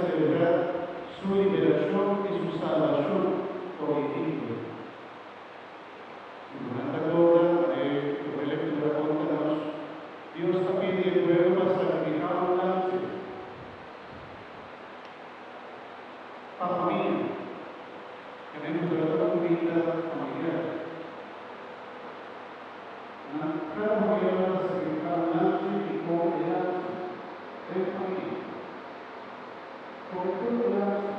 celebrar su liberación y su salvación por el Hijo. Durante toda la lectura contanos, Dios te pide el pueblo para sacrificar un lance. Papá mío, que me encontró con vida familiar. Cada mujer va a sacrificar un lance y con el lance de familia. Con el lance.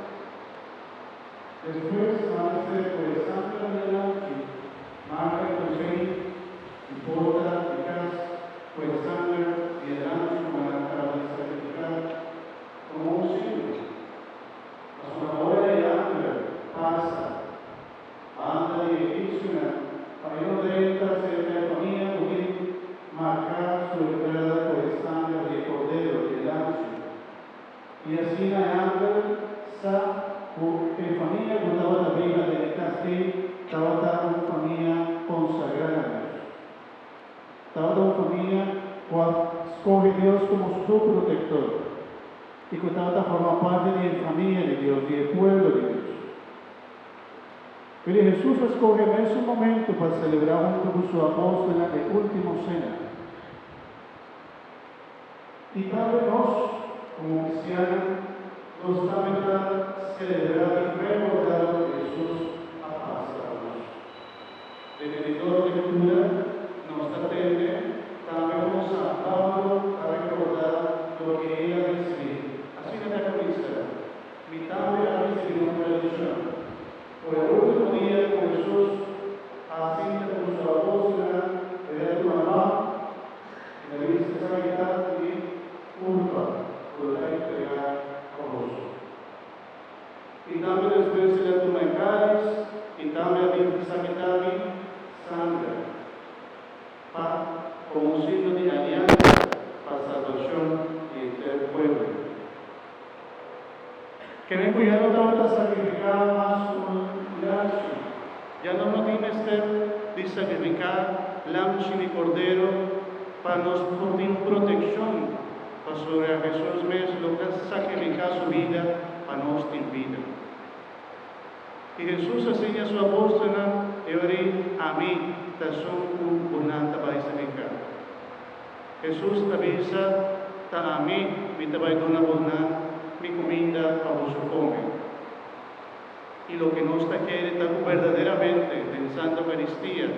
Después van a ser pues sangre de lance, marca el consejo, y porta y casa, pues sangre y el lance para sacrificar como un signo. A su hora de hambre pasa, anda y edificia, para no dejar cerca de familia, marcar su entrada por el sangre de cordero y el lance. Y así la hambre sa porque familia gustaba la vida de Castillo, estaba una familia consagrada a Dios. Estaba una familia cual escoge Dios como su protector. Y que estaba forma parte de la familia de Dios, del pueblo de Dios. Pero Jesús escoge en ese momento para celebrar junto con su apóstol el último cena. Y también nos, como cristianos, nos también celebrar y recordar lo que Jesús ha pasado. Desde el editor de lectura nos atende, también vamos a Pablo a recordar lo que él ha recibido. Así que la camisa, mi también ha recibido una tradición. Por el último día con Jesús, así con su apóstol, de tu mamá, en la vista sanidad y culpa, por la entregar a vos. Y también después de la toma de cáliz, y también la vista sanidad y sangre, como un signo de alianza para salvación y el pueblo. Que me cuidado tanto sacrificar más un lanche. Ya no nos tiene de sacrificar lanche ni cordero para nos protección, para sobre a Jesús mismo lo que sacrificar su vida para nos tener vida. Y Jesús enseña a su apóstol, a mí, te son un bonanta para sacrificar. Jesús te avisa, a mí, me te va a dar una bonanta. Mi comida a vos come. Y lo que nos quiere verdaderamente en Santa Eucaristía,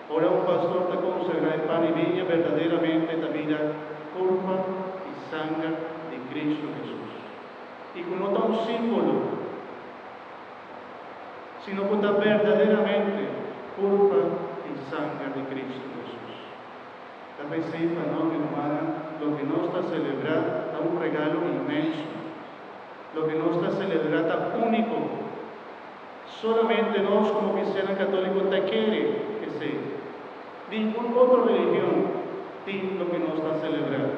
ahora un pastor te consagra el pan y viña verdaderamente la vida, cuerpo y sangre de Cristo Jesús. Y que no da un símbolo, sino que da verdaderamente cuerpo y sangre de Cristo Jesús. También sepa, ¿no, mi hermana, lo que nos está celebrando da un regalo inmenso. Lo que nos está celebrando único. Solamente nos como cristianos católicos te quiere que sea. Ninguna otra religión tiene lo que nos está celebrando.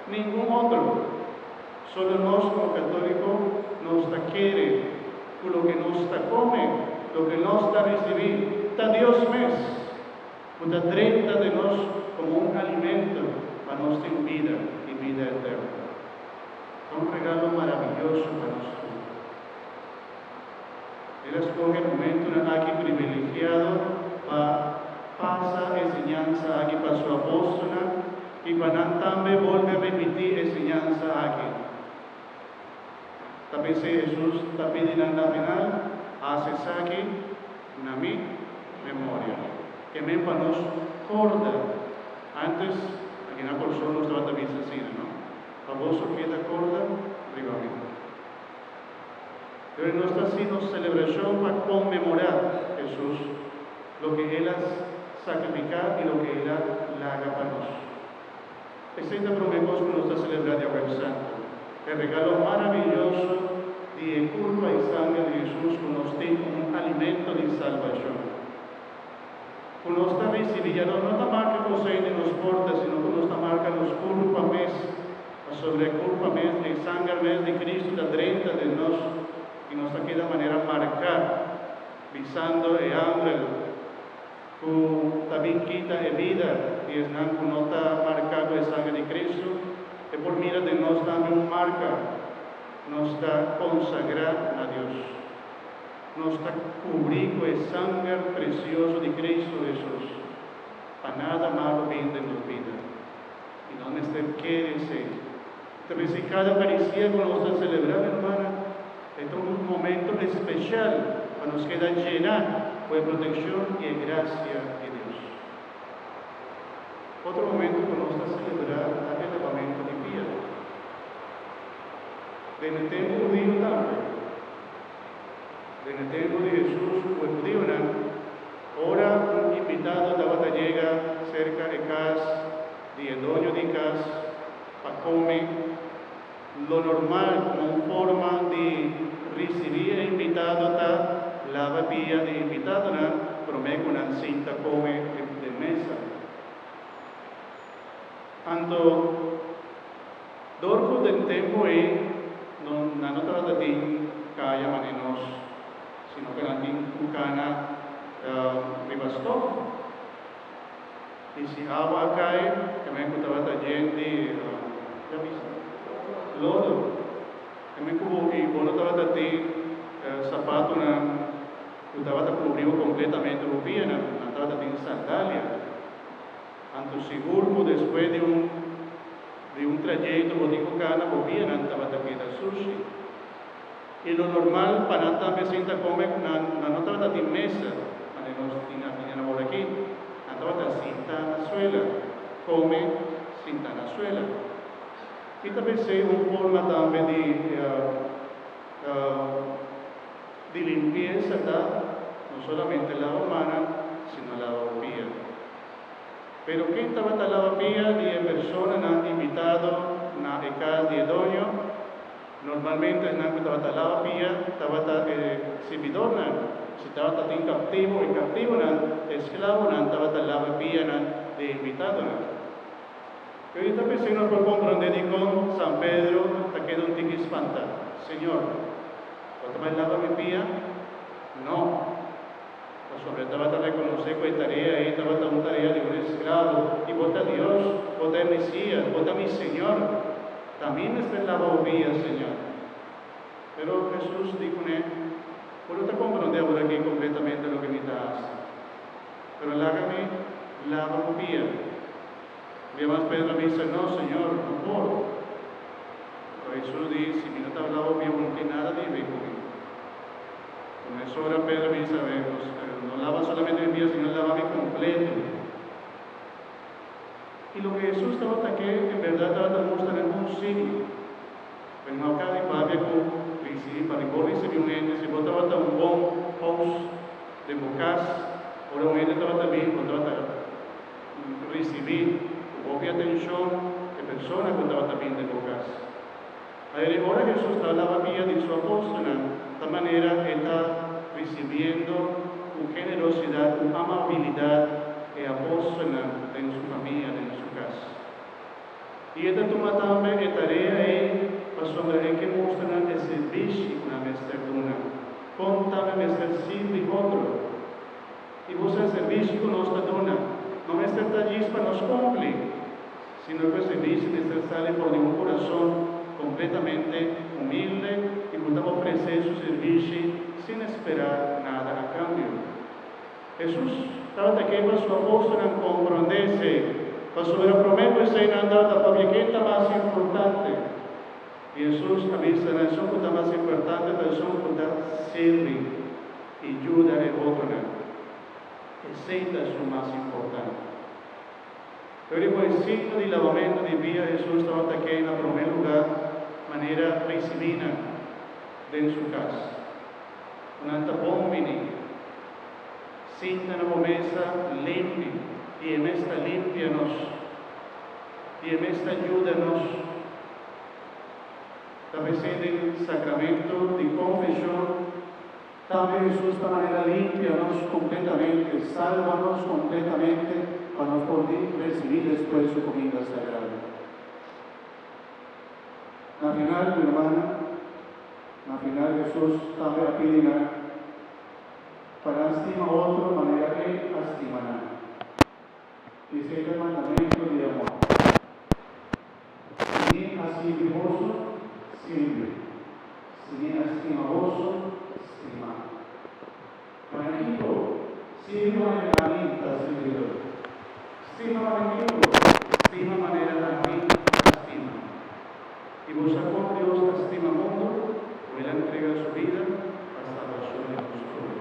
Ningún otro. Solo nos como católicos nos está quiere por lo que nos está come, lo que nos está recibir. Está Dios mismo. Una treinta de nos como un alimento para nos tener vida y vida eterna. Un regalo maravilloso para nosotros. Él escoge el momento aquí privilegiado para pasar enseñanza aquí para su apóstola y para también volver a repetir enseñanza aquí. También si Jesús está pidiendo en la final, haces aquí una mi memoria. Que me para nos corda. Antes, aquí en la persona estaba también así, ¿no? Famoso queda corda, arriba mismo. Pero no está haciendo celebración para conmemorar Jesús, lo que Él ha sacrificado y lo que Él haga para nosotros. Este es el prometo que nos está celebrando el Santo. El regalo maravilloso de culpa y sangre de Jesús que nos tiene como un alimento de salvación. Que nos está recibiendo, no está marca cosa de nos porta, sino que nos está marca los culpa mes. Sobre culpa mes de sangre mes de Cristo da drenta de nos y nos aquí de manera marcar visando el hambre que también quita de vida y es no está marcado de sangre de Cristo y por mira de nos también marca nos da consagrar a Dios, nos da cubrir con el sangre precioso de Cristo Jesús, para nada malo viene en nos vida. Y no me quiere ser. Entonces, cada Eucaristía que nosotros celebramos, hermana, es un momento especial para nos queda llena de protección y de gracia de Dios. Otro momento que nosotros celebrar es el lavamento de pies. En el tiempo judío también, en el tiempo de Jesús, fue judío, ahora un invitado estaba llega cerca de casa, de dueño de casa, para comer. Lo normal, como forma de recibir el invitado, está la vía de invitado, promete una cinta come de mesa. Ando, dorco del tiempo no trata de calla manenos, sino que la cucana ribastó. Y si agua cae, que me encontraba lleno de lodo. Que me cubo y bueno estaba zapato estaba cubrido completamente la piel, no estaba de sandalia. Anto seguro después de un trayecto, botico cana, bobia, no estaba de sushi. Y lo normal para no también sienta comer, no estaba de mesa, no por aquí, no estaba de cinta en la suela, come cinta en la suela. Y también es una forma también de limpieza, no solamente la humana, sino la vapía. Pero quien estaba en la vapía de personas han invitado a la casa de dueño, normalmente en la la vapía estaba servidor, si estaba en captivo, esclavo, estaba en la vapía de invitado. Y ahorita pensé no puedo comprender con San Pedro, hasta que un tiqui espanta. Señor, ¿cuánto más lava mi pía? No. Pues sobre todo te reconocer que tarea ahí, estaba una tarea de un esclavo, y vota a Dios, vota a Mesías, vota a mi Señor. También está en la vía, Señor. Pero Jesús dijo, puedo te comprender ahora aquí completamente lo que me das. Pero lágame la vía. Y además Pedro me dice, no, Señor, no puedo. Pero Jesús dice, si no te hablaba bien, no tiene nada de ver conmigo. Con eso ahora Pedro me dice, no lava solamente mi pies, sino lava mi completo. Y lo que Jesús estaba aquí, en verdad estaba mostrando un signo. Pero no acá de papi con para recibir un ente, si vos estaba un buen host de bocas, ahora un ente estaba también, vos estaba recibir obvia atención de personas que estaban también de bocas. Ahora Jesús está la vía de su apóstol, de esta manera está recibiendo con generosidad, con amabilidad el apóstol en su familia, en su casa. Y esta toma también la tarea para sobre que mostrar el servicio con la mesterduna. Contame el servicio otro. Y vos el servicio con nuestra dona. No me está allí para nos cumplir, sino que el servicio sale por un corazón completamente humilde y podamos ofrecer su servicio sin esperar nada a cambio. Jesús estaba aquí para su apóstol en comprenderse, para su promesa y ser andada para que es más importante. Y Jesús avisa que eso es más importante, pero eso es servir y ayudar a otro. Ese es lo más importante. Pero el signo de lavamento de vida, Jesús estaba aquí en primer lugar, manera recibida en su casa. Un antapómini, cinta en la mesa limpia, y en esta limpianos, y en esta ayúdanos. También el sacramento de confesión. También Jesús de manera limpianos completamente, sálvanos completamente para nos poder recibir después su comida sagrada. Al final, mi hermana, al final Jesús también pide para estimar a otro de manera que estimará. Dice el mandamiento de amor. Y así vivoso, sirve. Sirena stimaboso, stima. Manekito, stima herramienta, servidor. Stima manekito, stima manera de mí, estima. Y busca con Dios la estima mundo, o Él entrega su vida a salvación de nosotros.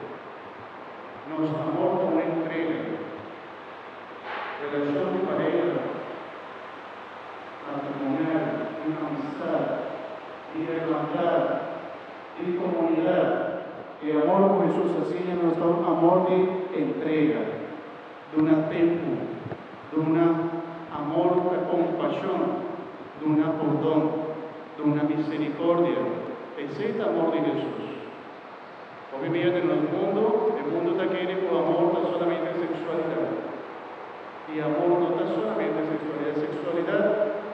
Nos amor con una entrega, relación de pareja, matrimonial, una amistad, y hermandad, y comunidad. El amor con Jesús enseña nuestro amor de entrega, de un tiempo, de un amor de compasión, de un perdón, de una misericordia. Ese es el amor de Jesús. Hoy día en el mundo está queriendo amor no solamente sexualidad. Y amor no está solamente sexualidad. Sexualidad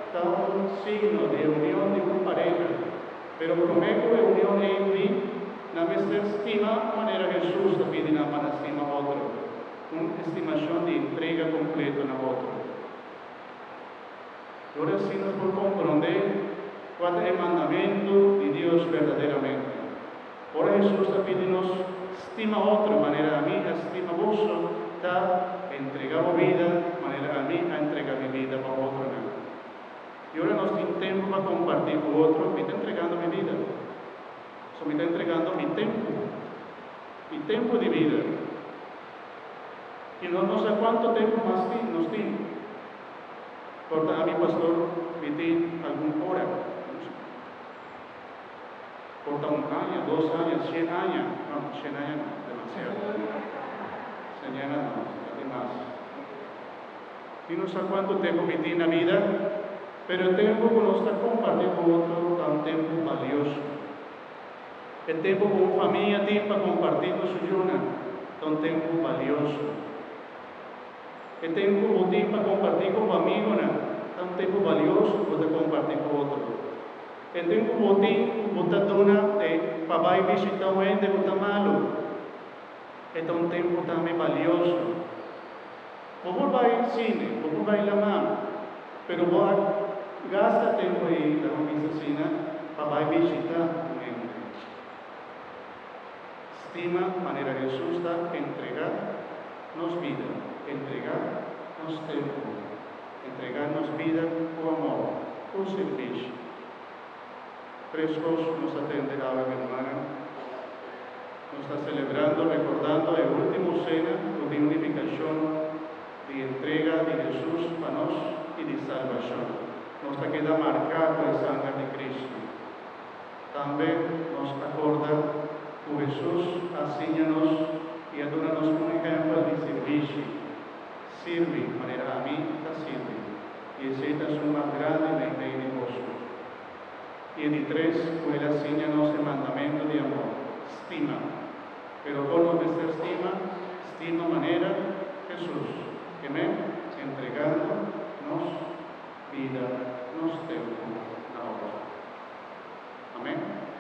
está un signo de unión de una pareja. Pero prometo de unión entre la estima manera Jesús la pide para estima a otro. Una estimación de entrega completa a otro. Ahora sí nos podemos comprender cuál es el mandamiento de Dios verdaderamente. Ahora Jesús está pidiendo estima a otro, manera a mí, estima a vos, está entregado vida, manera a mí, a entregar mi vida para otro. Y ahora no tengo tiempo para compartir con otro, me está entregando mi vida. Me está entregando mi tiempo de vida. Y no sé cuánto tiempo más nos tiene. Porque a mi pastor me tiene alguna hora. Corta un año, 2 años, 100 años. No, 100 años no, demasiado. 100 años no, más. Y no sé cuánto tiempo me tiene la vida, pero el tiempo que nos está compartiendo con otro es un tiempo valioso. El tiempo con familia, tiempo para compartir con su yuna, es un tiempo valioso. El tiempo para compartir con amigos, es un tiempo valioso para compartir con otro. El tiempo para dona de papá y visitar un ente que está malo, es un tiempo también valioso. Vos vais al cine, vos vais a la mano, pero vos gasta tiempo ahí, la oficina, para visitar un ente. Estima manera Jesús está entregarnos vida, entregarnos tiempo, entregarnos vida por amor, por servicio. 3 cosas nos atenderá mi hermano. Nos está celebrando, recordando el último cena de unificación, de entrega de Jesús para nosotros y de salvación. Nos queda marcado el sangre de Cristo. También nos acorda que Jesús enséñanos y adónanos un ejemplo de servicio. Sirve, de manera a mí, sirve. Y ese es un más grande en el reino de vosotros. Y el 3, pues enséñanos el mandamiento de amor. Estima. Pero con nuestra estima manera Jesús. Amén. Entregándonos vida, nos tiempo ahora. Amén.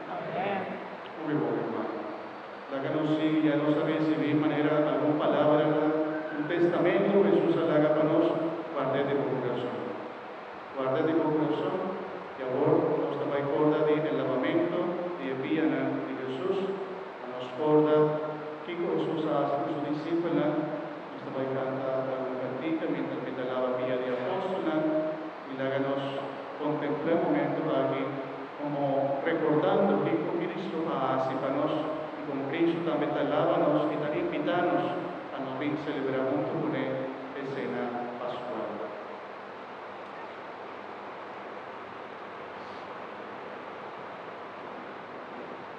Amén. Muy bueno, hermano. La que nos sigue ya nos sabe recibir manera alguna palabra, un testamento Jesús alaga para nos, guarde de corazón. Guarde de corazón, y ahora nos va a acordar del lavamiento de vía de Jesús, nos acorda que Jesús hace con sus discípulos, nos va a cantar una cantica mientras que lava vía de apóstola, y háganos contemplar un momento aquí, como recordando que con Cristo hace para nosotros, y con Cristo también te lava y también invitarnos a nos bien celebrar junto con Él escena